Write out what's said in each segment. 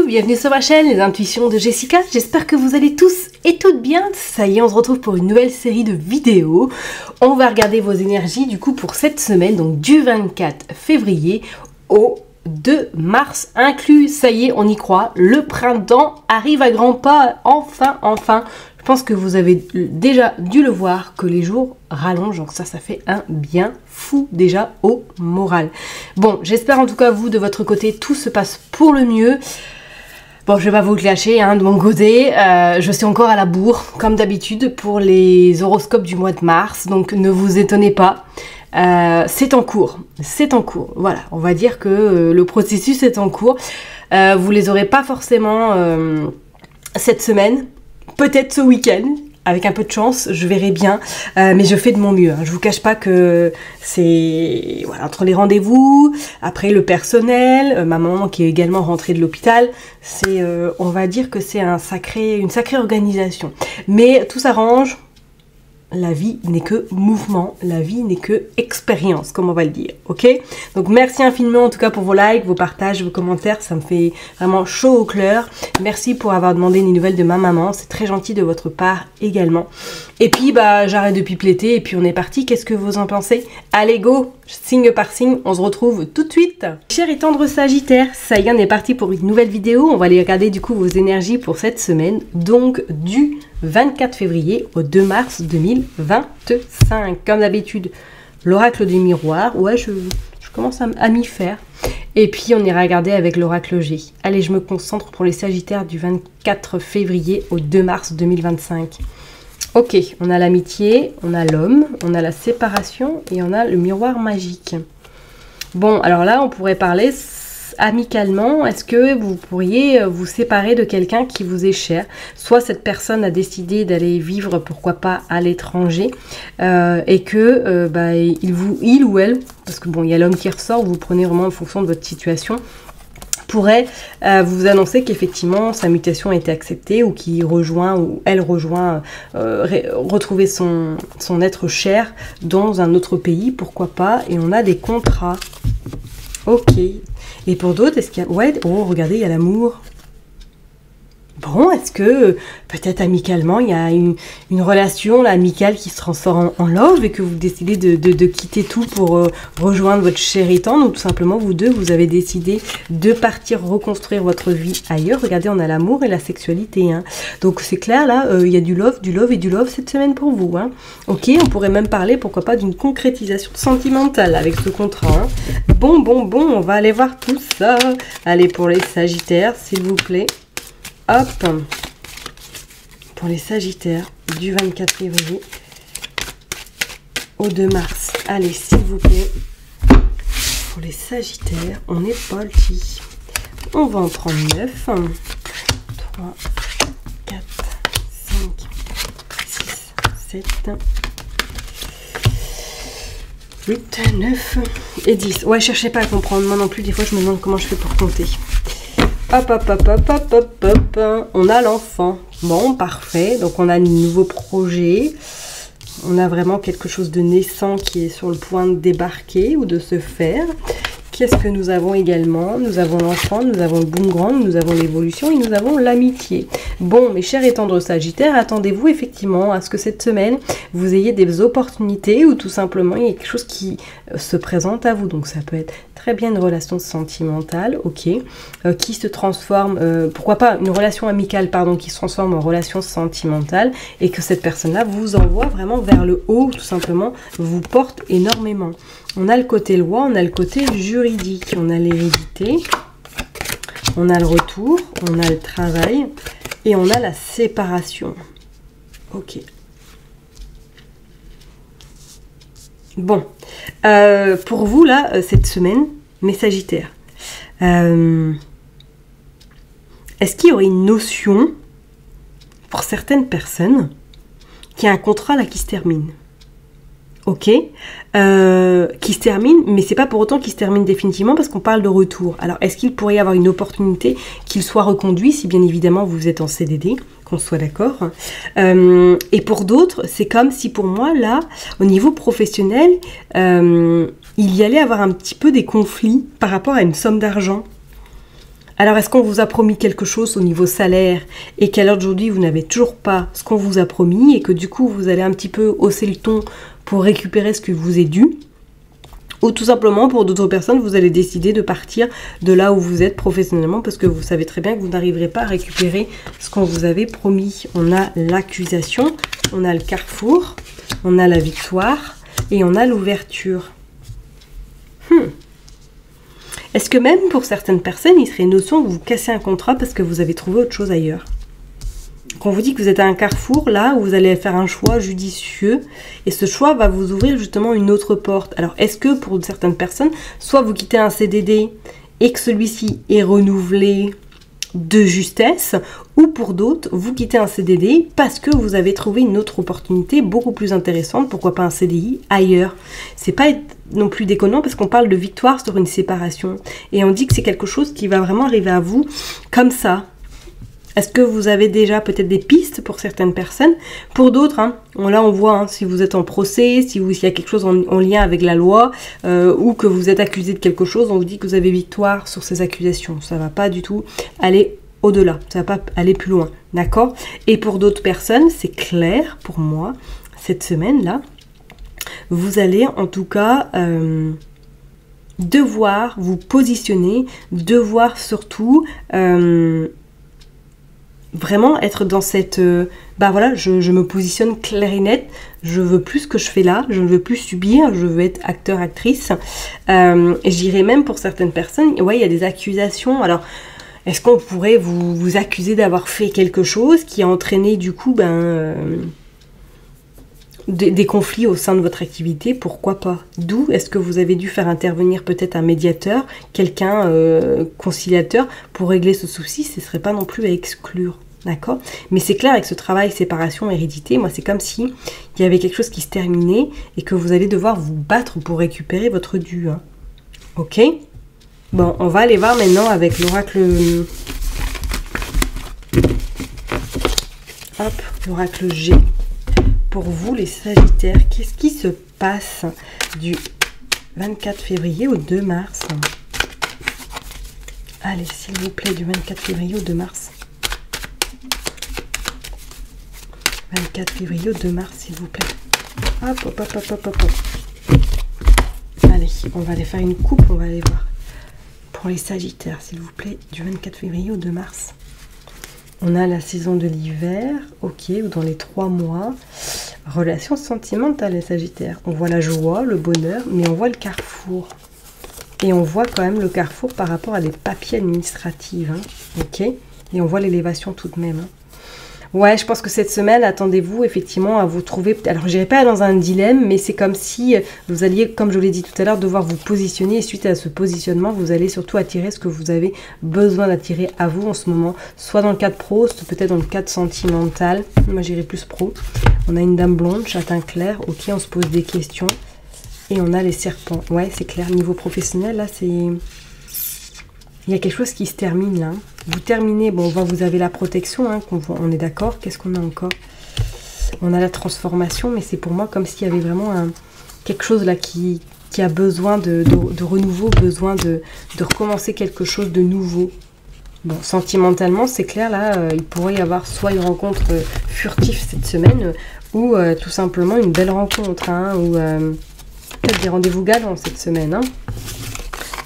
bienvenue sur ma chaîne, les intuitions de Jessica. J'espère que vous allez tous et toutes bien. Ça y est, on se retrouve pour une nouvelle série de vidéos. On va regarder vos énergies du coup pour cette semaine, donc du 24 février au 2 mars inclus. Ça y est, on y croit, le printemps arrive à grands pas, enfin. Je pense que vous avez déjà dû le voir, que les jours rallongent, donc ça fait un bien fou déjà au moral. Bon, j'espère en tout cas vous, de votre côté, tout se passe pour le mieux. Bon, je vais pas vous le cacher, de mon côté, je suis encore à la bourre, comme d'habitude, pour les horoscopes du mois de mars, donc ne vous étonnez pas. C'est en cours, voilà, on va dire que le processus est en cours. Vous les aurez pas forcément cette semaine, peut-être ce week-end, avec un peu de chance, je verrai bien, mais je fais de mon mieux. Je vous cache pas que c'est voilà, entre les rendez-vous, après le personnel, ma maman qui est également rentrée de l'hôpital, c'est, on va dire que c'est une sacrée organisation. Mais tout s'arrange. La vie n'est que mouvement, la vie n'est que expérience, comme on va le dire, ok? Donc merci infiniment en tout cas pour vos likes, vos partages, vos commentaires, ça me fait vraiment chaud au cœur. Merci pour avoir demandé des nouvelles de ma maman, c'est très gentil de votre part également. Et puis j'arrête de pipeleter et puis on est parti, qu'est-ce que vous en pensez? Allez go, signe par signe, on se retrouve tout de suite. Cher et tendre Sagittaire, ça y est, on est parti pour une nouvelle vidéo, on va aller regarder du coup vos énergies pour cette semaine, donc du 24 février au 2 mars 2025. Comme d'habitude, l'oracle du miroir. Ouais, je commence à m'y faire. Et puis, on ira regarder avec l'oracle G. Allez, je me concentre pour les Sagittaires du 24 février au 2 mars 2025. Ok, on a l'amitié, on a l'homme, on a la séparation et on a le miroir magique. Bon, alors là, on pourrait parler amicalement. Est-ce que vous pourriez vous séparer de quelqu'un qui vous est cher? Soit cette personne a décidé d'aller vivre, pourquoi pas, à l'étranger, et que il ou elle, parce que bon, il y a l'homme qui ressort, vous prenez vraiment en fonction de votre situation, pourrait vous annoncer qu'effectivement sa mutation a été acceptée ou qu'il rejoint ou elle rejoint retrouver son être cher dans un autre pays, pourquoi pas, et on a des contrats. Ok. Et pour d'autres, est-ce qu'il y a... Ouais, oh, regardez, il y a l'amour. Bon, est-ce que peut-être amicalement, il y a une relation là, amicale qui se transforme en love et que vous décidez de quitter tout pour rejoindre votre chéri tendre, ou tout simplement vous deux, vous avez décidé de partir reconstruire votre vie ailleurs. Regardez, on a l'amour et la sexualité. Donc c'est clair, là, il y a du love et du love cette semaine pour vous. Ok, on pourrait même parler, pourquoi pas, d'une concrétisation sentimentale avec ce contrat. Bon, on va aller voir tout ça. Allez, pour les Sagittaires, s'il vous plaît. Hop, pour les Sagittaires du 24 février au 2 mars. Allez, s'il vous plaît, pour les Sagittaires, on est parti. On va en prendre 9. 3, 4, 5, 6, 7, 8, 9 et 10. Ouais, cherchez pas à comprendre. Moi non plus, des fois, je me demande comment je fais pour compter. Hop, on a l'enfant. Bon, parfait. Donc, on a un nouveau projet. On a vraiment quelque chose de naissant qui est sur le point de débarquer ou de se faire. Qu'est-ce que nous avons également? Nous avons l'enfant, nous avons le boom grand, nous avons l'évolution et nous avons l'amitié. Bon, mes chers et tendres Sagittaires, attendez-vous effectivement à ce que cette semaine, vous ayez des opportunités ou tout simplement il y a quelque chose qui se présente à vous. Donc ça peut être très bien une relation sentimentale, ok, qui se transforme, pourquoi pas une relation amicale, pardon, qui se transforme en relation sentimentale et que cette personne-là vous envoie vraiment vers le haut, tout simplement, vous porte énormément. On a le côté loi, on a le côté juridique, on a l'hérédité, on a le retour, on a le travail et on a la séparation. Ok. Bon, pour vous là, cette semaine, mes Sagittaires, est-ce qu'il y aurait une notion pour certaines personnes qu'il y a un contrat là qui se termine? Ok, qui se termine, mais c'est pas pour autant qu'il se termine définitivement parce qu'on parle de retour. Alors, est-ce qu'il pourrait y avoir une opportunité qu'il soit reconduit, si bien évidemment vous êtes en CDD, qu'on soit d'accord. Et pour d'autres, c'est comme si pour moi, là, au niveau professionnel, il y allait avoir un petit peu des conflits par rapport à une somme d'argent. Alors, est-ce qu'on vous a promis quelque chose au niveau salaire et qu'à l'heure d'aujourd'hui, vous n'avez toujours pas ce qu'on vous a promis et que du coup, vous allez un petit peu hausser le ton pour récupérer ce qui vous est dû? Ou tout simplement, pour d'autres personnes, vous allez décider de partir de là où vous êtes professionnellement parce que vous savez très bien que vous n'arriverez pas à récupérer ce qu'on vous avait promis. On a l'accusation, on a le carrefour, on a la victoire et on a l'ouverture. Est-ce que même pour certaines personnes, il serait une notion que vous cassez un contrat parce que vous avez trouvé autre chose ailleurs? Quand on vous dit que vous êtes à un carrefour, là, où vous allez faire un choix judicieux, et ce choix va vous ouvrir justement une autre porte. Alors, est-ce que pour certaines personnes, soit vous quittez un CDD et que celui-ci est renouvelé de justesse, ou pour d'autres, vous quittez un CDD parce que vous avez trouvé une autre opportunité beaucoup plus intéressante, pourquoi pas un CDI, ailleurs. C'est pas non plus déconnant parce qu'on parle de victoire sur une séparation. Et on dit que c'est quelque chose qui va vraiment arriver à vous comme ça. Est-ce que vous avez déjà peut-être des pistes pour certaines personnes? Pour d'autres, là on voit si vous êtes en procès, s'il y a quelque chose en lien avec la loi, ou que vous êtes accusé de quelque chose, on vous dit que vous avez victoire sur ces accusations. Ça ne va pas du tout aller au-delà, ça ne va pas aller plus loin, d'accord? Et pour d'autres personnes, c'est clair pour moi, cette semaine-là, vous allez en tout cas devoir vous positionner, devoir surtout... vraiment être dans cette... voilà, je me positionne clair et net, je veux plus ce que je fais là, je ne veux plus subir, je veux être acteur, actrice. Et j'irais même pour certaines personnes, ouais, il y a des accusations. Alors, est-ce qu'on pourrait vous accuser d'avoir fait quelque chose qui a entraîné du coup des conflits au sein de votre activité? Pourquoi pas? D'où est-ce que vous avez dû faire intervenir peut-être un médiateur, quelqu'un conciliateur pour régler ce souci? Ce ne serait pas non plus à exclure, d'accord? Mais c'est clair avec ce travail séparation, hérédité, moi c'est comme si il y avait quelque chose qui se terminait et que vous allez devoir vous battre pour récupérer votre dû. Ok? Bon, on va aller voir maintenant avec l'oracle... Hop, l'oracle G. Pour vous, les Sagittaires, qu'est-ce qui se passe du 24 février au 2 mars? Allez, s'il vous plaît, du 24 février au 2 mars. 24 février au 2 mars, s'il vous plaît. Hop, hop, hop, hop, hop, hop. Allez, on va aller faire une coupe, on va aller voir. Pour les Sagittaires, s'il vous plaît, du 24 février au 2 mars. On a la saison de l'hiver, ok, ou dans les 3 mois. Relation sentimentale, les Sagittaires. On voit la joie, le bonheur, mais on voit le carrefour. Et on voit quand même le carrefour par rapport à des papiers administratifs, ok. Et on voit l'élévation tout de même. Ouais, je pense que cette semaine, attendez-vous effectivement à vous trouver... Alors, je n'irai pas dans un dilemme, mais c'est comme si vous alliez, comme je l'ai dit tout à l'heure, devoir vous positionner. Et suite à ce positionnement, vous allez surtout attirer ce que vous avez besoin d'attirer à vous en ce moment. Soit dans le cadre pro, soit peut-être dans le cadre sentimental. Moi, j'irai plus pro. On a une dame blonde, châtain clair. Ok, on se pose des questions. Et on a les serpents. Ouais, c'est clair. Niveau professionnel, là, c'est... Il y a quelque chose qui se termine là. Vous terminez, bon, vous avez la protection, on est d'accord. Qu'est-ce qu'on a encore? On a la transformation, mais c'est pour moi comme s'il y avait vraiment quelque chose là qui a besoin de renouveau, besoin de recommencer quelque chose de nouveau. Bon, sentimentalement, c'est clair, là, il pourrait y avoir soit une rencontre furtive cette semaine, ou tout simplement une belle rencontre, ou peut-être des rendez-vous galants cette semaine,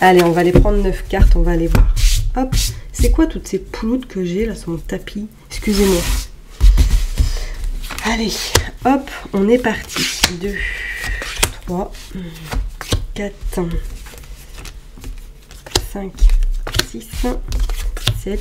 Allez, on va aller prendre 9 cartes, on va aller voir. Hop, c'est quoi toutes ces pouloutes que j'ai là sur mon tapis? Excusez-moi. Allez, hop, on est parti. 2, 3, 4, 5, 6, 7,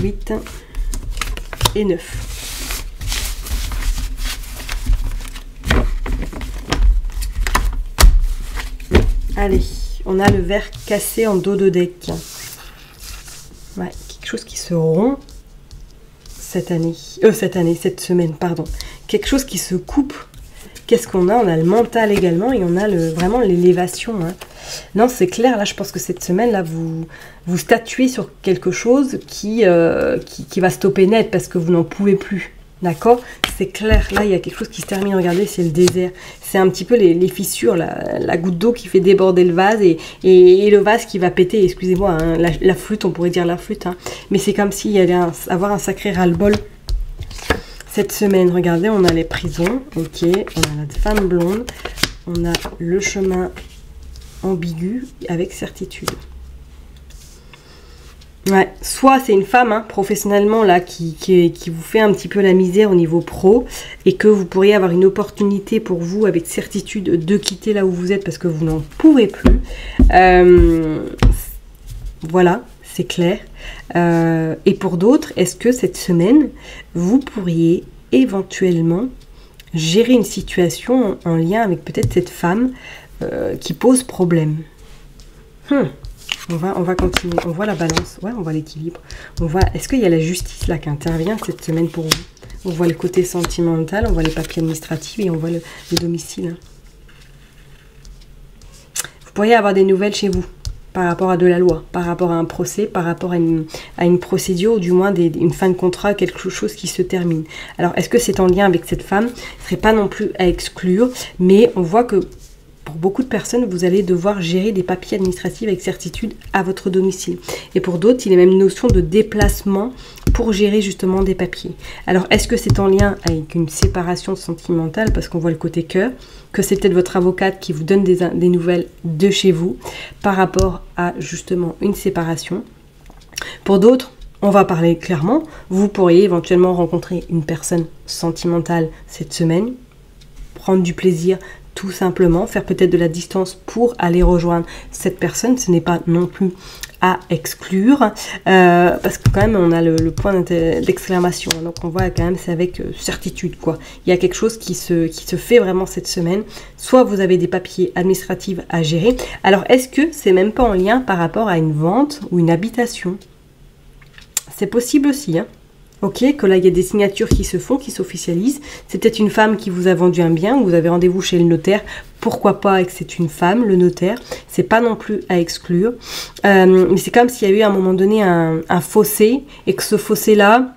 8 et 9. Allez, on a le verre cassé en dos de deck. Ouais, quelque chose qui se rompt cette semaine, pardon. Quelque chose qui se coupe. Qu'est-ce qu'on a? On a le mental également et on a vraiment l'élévation. Non, c'est clair, là, je pense que cette semaine, là, vous statuez sur quelque chose qui va stopper net parce que vous n'en pouvez plus. D'accord? c'est clair. Là, il y a quelque chose qui se termine. Regardez, c'est le désert. C'est un petit peu les fissures, la goutte d'eau qui fait déborder le vase et le vase qui va péter. Excusez-moi, hein, la flûte, on pourrait dire la flûte. Hein. Mais c'est comme s'il y allait avoir un sacré ras-le-bol cette semaine. Regardez, on a les prisons. Ok, on a la femme blonde. On a le chemin ambigu avec certitude. Ouais, soit c'est une femme, hein, professionnellement, là, qui vous fait un petit peu la misère au niveau pro, et que vous pourriez avoir une opportunité pour vous, avec certitude, de quitter là où vous êtes, parce que vous n'en pouvez plus. Voilà, c'est clair. Et pour d'autres, est-ce que cette semaine, vous pourriez éventuellement gérer une situation en lien avec peut-être cette femme qui pose problème? On va continuer. On voit la balance. Ouais, on voit l'équilibre. On voit, est-ce qu'il y a la justice là qui intervient cette semaine pour vous? On voit le côté sentimental, on voit les papiers administratifs et on voit le domicile. Vous pourriez avoir des nouvelles chez vous par rapport à de la loi, par rapport à un procès, par rapport à une procédure, ou du moins une fin de contrat, quelque chose qui se termine. Alors, est-ce que c'est en lien avec cette femme? Ce ne serait pas non plus à exclure, mais on voit que pour beaucoup de personnes, vous allez devoir gérer des papiers administratifs avec certitude à votre domicile. Et pour d'autres, il y a même une notion de déplacement pour gérer justement des papiers. Alors, est-ce que c'est en lien avec une séparation sentimentale, parce qu'on voit le côté cœur, que c'est peut-être votre avocate qui vous donne des nouvelles de chez vous par rapport à justement une séparation. Pour d'autres, on va parler clairement, vous pourriez éventuellement rencontrer une personne sentimentale cette semaine, prendre du plaisir, tout simplement, faire peut-être de la distance pour aller rejoindre cette personne. Ce n'est pas non plus à exclure, parce que quand même on a le point d'exclamation, donc on voit quand même c'est avec certitude quoi. Il y a quelque chose qui se fait vraiment cette semaine. Soit vous avez des papiers administratifs à gérer. Alors est-ce que c'est même pas en lien par rapport à une vente ou une habitation? C'est possible aussi, hein. Ok, que là il y a des signatures qui se font, qui s'officialisent. C'est peut-être une femme qui vous a vendu un bien, ou vous avez rendez-vous chez le notaire. Pourquoi pas que c'est une femme, le notaire? C'est pas non plus à exclure. Mais c'est comme s'il y a eu à un moment donné un fossé, et que ce fossé-là,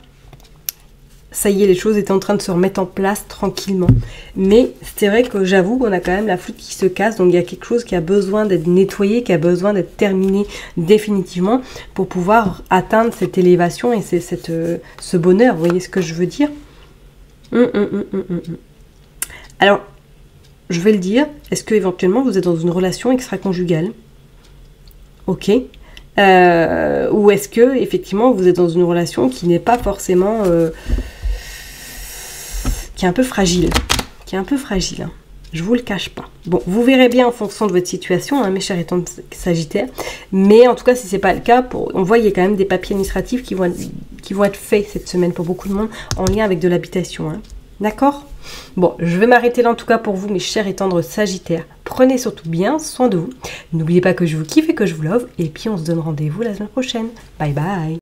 ça y est, les choses étaient en train de se remettre en place tranquillement. Mais c'est vrai que j'avoue qu'on a quand même la flûte qui se casse, donc il y a quelque chose qui a besoin d'être nettoyé, qui a besoin d'être terminé définitivement pour pouvoir atteindre cette élévation et ce bonheur. Vous voyez ce que je veux dire? Alors, je vais le dire, est-ce que éventuellement vous êtes dans une relation extra-conjugale? Ok. Ou est-ce que effectivement vous êtes dans une relation qui n'est pas forcément... qui est un peu fragile, hein. Je vous le cache pas. Bon, vous verrez bien en fonction de votre situation, hein, mes chers étangs sagittaires, mais en tout cas, si c'est pas le cas, on voit il y a quand même des papiers administratifs qui vont être faits cette semaine pour beaucoup de monde en lien avec de l'habitation, hein. D'accord? Bon, je vais m'arrêter là en tout cas pour vous, mes chers et tendres sagittaires. Prenez surtout bien soin de vous. N'oubliez pas que je vous kiffe et que je vous love, et puis on se donne rendez-vous la semaine prochaine. Bye bye!